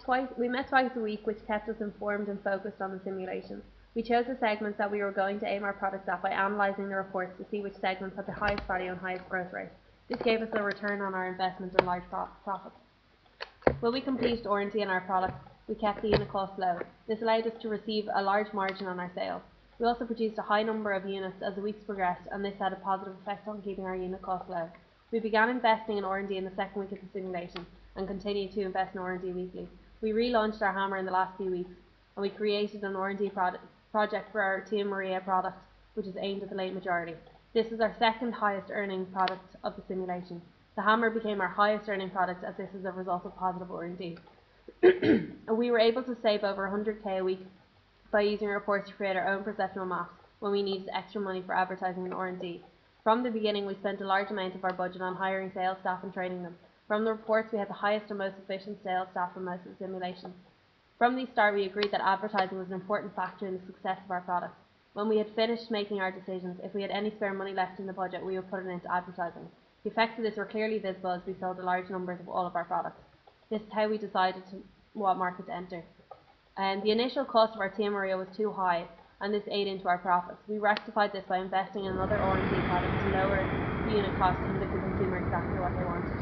twice a week, which kept us informed and focused on the simulation. We chose the segments that we were going to aim our products at by analysing the reports to see which segments had the highest value and highest growth rate. This gave us a return on our investment and large profits. When we completed R&D in our products, we kept the unit cost low. This allowed us to receive a large margin on our sales. We also produced a high number of units as the weeks progressed, and this had a positive effect on keeping our unit cost low. We began investing in R&D in the second week of the simulation and continued to invest in R&D weekly. We relaunched our hammer in the last few weeks, and we created an R&D project for our Tia Maria product, which is aimed at the late majority. This is our second highest earning product of the simulation. The hammer became our highest earning product as this is a result of positive R&D. We were able to save over 100k a week by using reports to create our own perceptual maps when we needed extra money for advertising and R&D. From the beginning, we spent a large amount of our budget on hiring sales staff and training them. From the reports, we had the highest and most efficient sales staff for most of the simulation. From the start, we agreed that advertising was an important factor in the success of our products. When we had finished making our decisions, if we had any spare money left in the budget, we would put it into advertising. The effects of this were clearly visible as we sold a large numbers of all of our products. This is how we decided what market to enter. The initial cost of our Tia Maria was too high, and this ate into our profits. We rectified this by investing in another R&D product to lower the unit cost and give the consumer exactly what they wanted.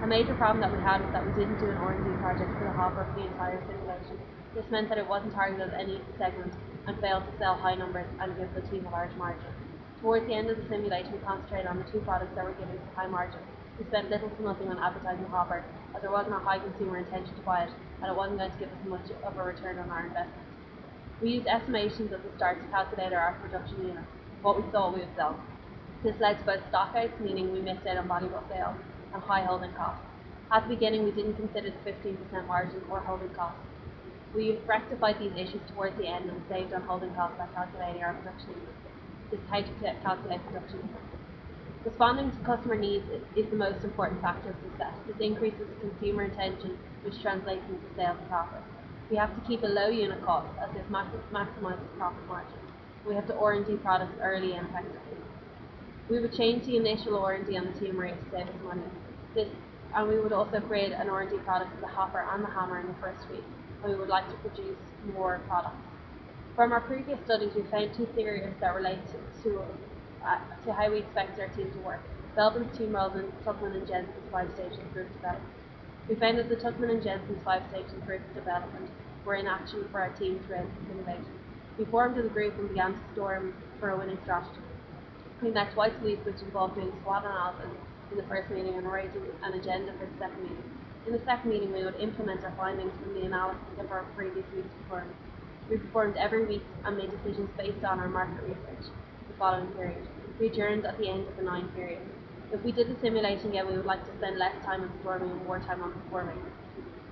A major problem that we had was that we didn't do an R&D project for the hopper for the entire simulation. This meant that it wasn't targeted at any segment and failed to sell high numbers and give the team a large margin. Towards the end of the simulation, we concentrated on the two products that were giving us a high margin. We spent little to nothing on advertising the hopper, as there wasn't a high consumer intention to buy it, and it wasn't going to give us much of a return on our investment. We used estimations at the start to calculate our production units, what we thought we would sell. This led to both stockouts, meaning we missed out on valuable sales, and high holding costs. At the beginning, we didn't consider the 15% margin or holding costs. We rectified these issues towards the end and saved on holding costs by calculating our production units. This is how to calculate production units. Responding to customer needs is the most important factor of success. This increases consumer intention, which translates into sales and profit. We have to keep a low unit cost, as this maximizes profit margin. We have to R&D products early and effectively. We would change the initial R&D on the Tia Maria to save us money. And we would also create an R&D product for the hopper and the hammer in the first week, and we would like to produce more products. From our previous studies, we found two theories that relate to how we expect our team to work. Belbin's team roles and Tuckman and Jensen's 5 stages of group development. We found that the Tuckman and Jensen's 5 stages of group development were in action for our team throughout the simulation. We formed as a group and began to storm for a winning strategy. We met twice a week, which involved doing SWOT analysis in the first meeting and writing an agenda for the second meeting. In the second meeting, we would implement our findings from the analysis of our previous week's performance. We performed every week and made decisions based on our market research the following period. We adjourned at the end of the 9th period. If we did the simulation again, we would like to spend less time on storming and more time on performing.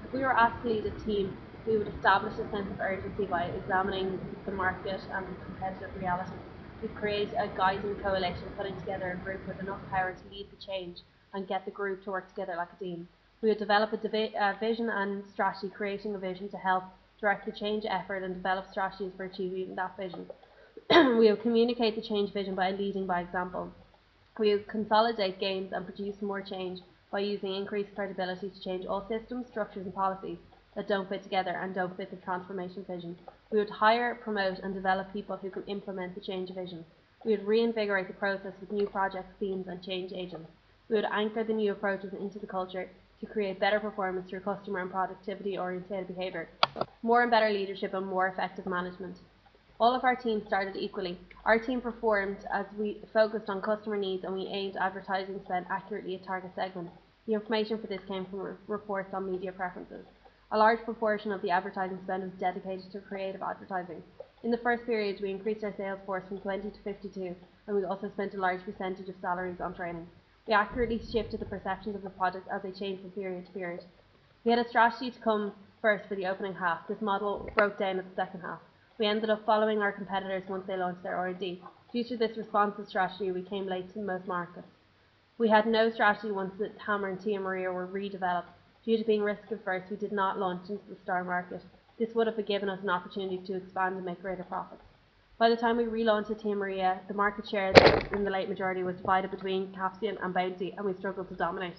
If we were asked to lead a team, we would establish a sense of urgency by examining the market and competitive realities. We create a guiding coalition, putting together a group with enough power to lead the change and get the group to work together like a team. We would develop a vision and strategy, creating a vision to help direct the change effort and develop strategies for achieving that vision. We would communicate the change vision by leading by example. We would consolidate gains and produce more change by using increased credibility to change all systems, structures and policies that don't fit together and don't fit the transformation vision. We would hire, promote and develop people who can implement the change vision. We would reinvigorate the process with new projects, themes and change agents. We would anchor the new approaches into the culture to create better performance through customer and productivity oriented behaviour, more and better leadership and more effective management. All of our teams started equally. Our team performed as we focused on customer needs and we aimed advertising spend accurately at target segments. The information for this came from reports on media preferences. A large proportion of the advertising spend was dedicated to creative advertising. In the first period, we increased our sales force from 20 to 52, and we also spent a large percentage of salaries on training. We accurately shifted the perceptions of the product as they changed from period to period. We had a strategy to come first for the opening half. This model broke down at the second half. We ended up following our competitors once they launched their R&D. Due to this responsive strategy, we came late to most markets. We had no strategy once the Hammer and Tia Maria were redeveloped. Due to being risk-averse, we did not launch into the star market. This would have given us an opportunity to expand and make greater profits. By the time we relaunched the Tia Maria, the market share in the late majority was divided between Capsian and Bounty, and we struggled to dominate.